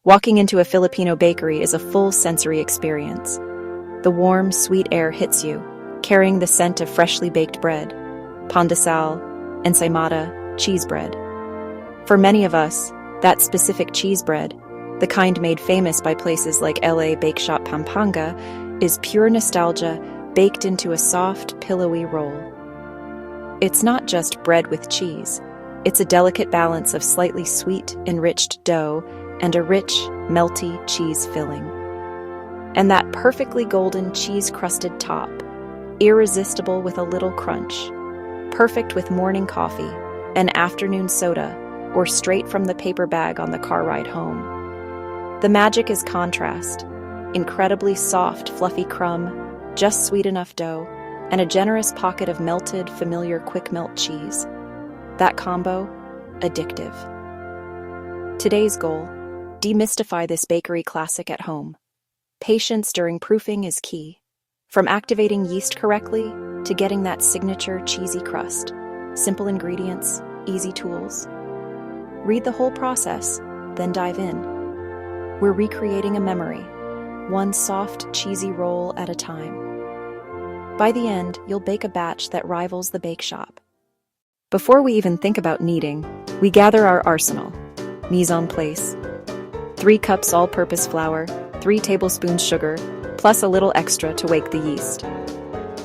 Walking into a Filipino bakery is a full sensory experience. The warm, sweet air hits you, carrying the scent of freshly baked bread, pandesal, ensaymada, cheese bread. For many of us, that specific cheese bread, the kind made famous by places like LA Bakeshop Pampanga, is pure nostalgia baked into a soft, pillowy roll. It's not just bread with cheese. It's a delicate balance of slightly sweet, enriched dough and a rich, melty cheese filling. And that perfectly golden cheese-crusted top, irresistible with a little crunch, perfect with morning coffee, an afternoon soda, or straight from the paper bag on the car ride home. The magic is contrast, incredibly soft, fluffy crumb, just sweet enough dough, and a generous pocket of melted, familiar quick-melt cheese. That combo, addictive. Today's goal: demystify this bakery classic at home. Patience during proofing is key. From activating yeast correctly to getting that signature cheesy crust. Simple ingredients, easy tools. Read the whole process, then dive in. We're recreating a memory, one soft, cheesy roll at a time. By the end, you'll bake a batch that rivals the bake shop. Before we even think about kneading, we gather our arsenal. Mise en place. 3 cups all-purpose flour, 3 tablespoons sugar, plus a little extra to wake the yeast.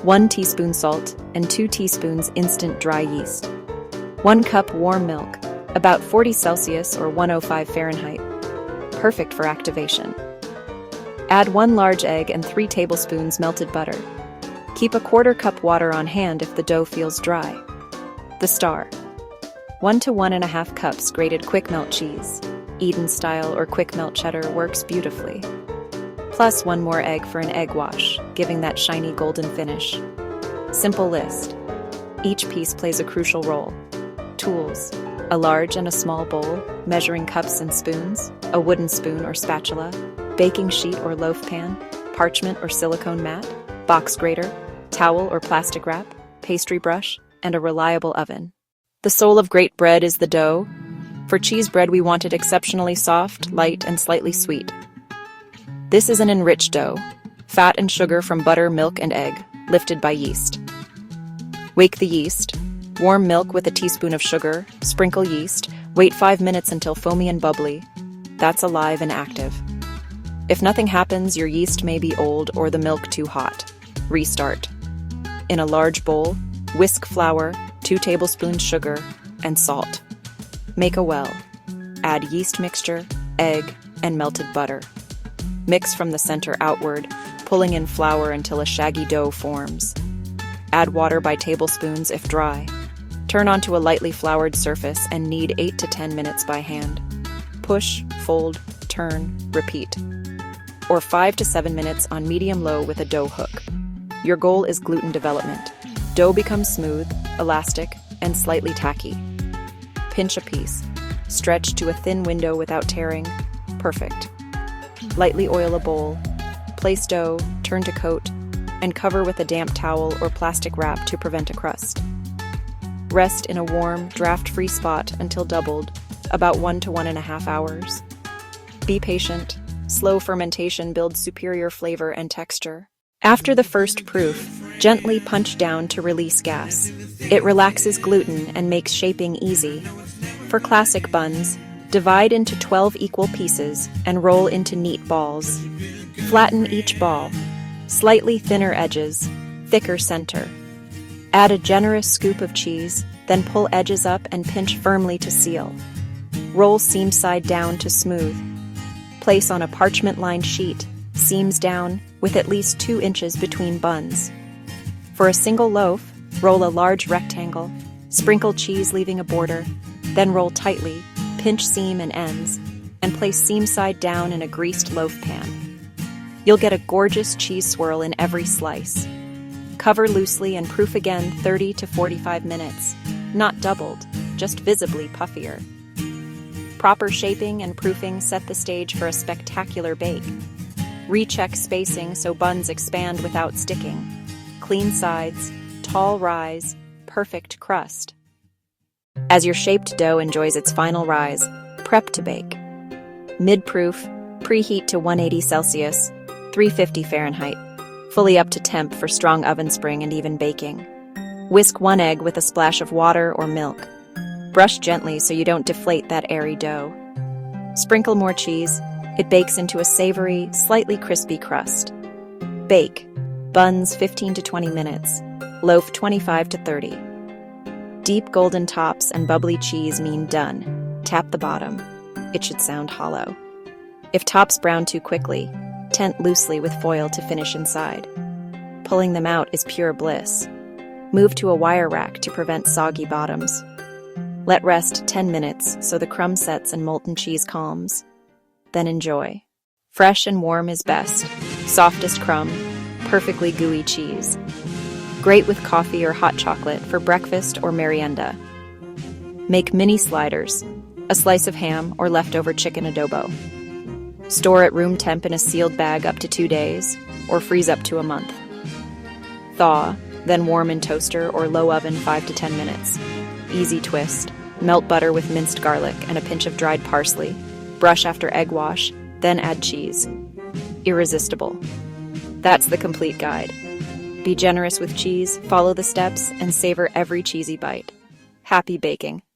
1 teaspoon salt and 2 teaspoons instant dry yeast. 1 cup warm milk, about 40 Celsius or 105 Fahrenheit. Perfect for activation. Add 1 large egg and 3 tablespoons melted butter. Keep a 1/4 cup water on hand if the dough feels dry. The star: 1 to 1½ cups grated quick melt cheese. Eden style or quick melt cheddar works beautifully. Plus 1 more egg for an egg wash, giving that shiny golden finish. Simple list. Each piece plays a crucial role. Tools: a large and a small bowl, measuring cups and spoons, a wooden spoon or spatula, baking sheet or loaf pan, parchment or silicone mat, box grater, towel or plastic wrap, pastry brush, and a reliable oven. The soul of great bread is the dough. For cheese bread, we want it exceptionally soft, light, and slightly sweet. This is an enriched dough, fat and sugar from butter, milk, and egg, lifted by yeast. Wake the yeast. Warm milk with a teaspoon of sugar, sprinkle yeast, wait 5 minutes until foamy and bubbly. That's alive and active. If nothing happens, your yeast may be old or the milk too hot. Restart. In a large bowl, whisk flour, 2 tablespoons sugar, and salt. Make a well. Add yeast mixture, egg, and melted butter. Mix from the center outward, pulling in flour until a shaggy dough forms. Add water by tablespoons if dry. Turn onto a lightly floured surface and knead 8 to 10 minutes by hand. Push, fold, turn, repeat. Or 5 to 7 minutes on medium-low with a dough hook. Your goal is gluten development. Dough becomes smooth, elastic, and slightly tacky. Pinch a piece. Stretch to a thin window without tearing. Perfect. Lightly oil a bowl. Place dough, turn to coat, and cover with a damp towel or plastic wrap to prevent a crust. Rest in a warm, draft-free spot until doubled, about 1 to 1½ hours. Be patient. Slow fermentation builds superior flavor and texture. After the first proof, gently punch down to release gas. It relaxes gluten and makes shaping easy. For classic buns, divide into 12 equal pieces and roll into neat balls. Flatten each ball. Slightly thinner edges, thicker center. Add a generous scoop of cheese, then pull edges up and pinch firmly to seal. Roll seam side down to smooth. Place on a parchment-lined sheet, seams down, with at least 2 inches between buns. For a single loaf, roll a large rectangle, sprinkle cheese leaving a border, then roll tightly, pinch seam and ends, and place seam side down in a greased loaf pan. You'll get a gorgeous cheese swirl in every slice. Cover loosely and proof again 30 to 45 minutes, not doubled, just visibly puffier. Proper shaping and proofing set the stage for a spectacular bake. Recheck spacing so buns expand without sticking. Clean sides, tall rise, perfect crust. As your shaped dough enjoys its final rise, prep to bake. Mid-proof, preheat to 180 Celsius, 350 Fahrenheit. Fully up to temp for strong oven spring and even baking. Whisk 1 egg with a splash of water or milk. Brush gently so you don't deflate that airy dough. Sprinkle more cheese. It bakes into a savory, slightly crispy crust. Bake. Buns 15 to 20 minutes. Loaf 25 to 30. Deep golden tops and bubbly cheese mean done. Tap the bottom. It should sound hollow. If tops brown too quickly, tent loosely with foil to finish inside. Pulling them out is pure bliss. Move to a wire rack to prevent soggy bottoms. Let rest 10 minutes so the crumb sets and molten cheese calms. Then enjoy. Fresh and warm is best. Softest crumb, perfectly gooey cheese. Great with coffee or hot chocolate for breakfast or merienda. Make mini sliders, a slice of ham or leftover chicken adobo. Store at room temp in a sealed bag up to 2 days, or freeze up to a month. Thaw, then warm in toaster or low oven 5 to 10 minutes. Easy twist. Melt butter with minced garlic and a pinch of dried parsley. Brush after egg wash, then add cheese. Irresistible. That's the complete guide. Be generous with cheese, follow the steps, and savor every cheesy bite. Happy baking!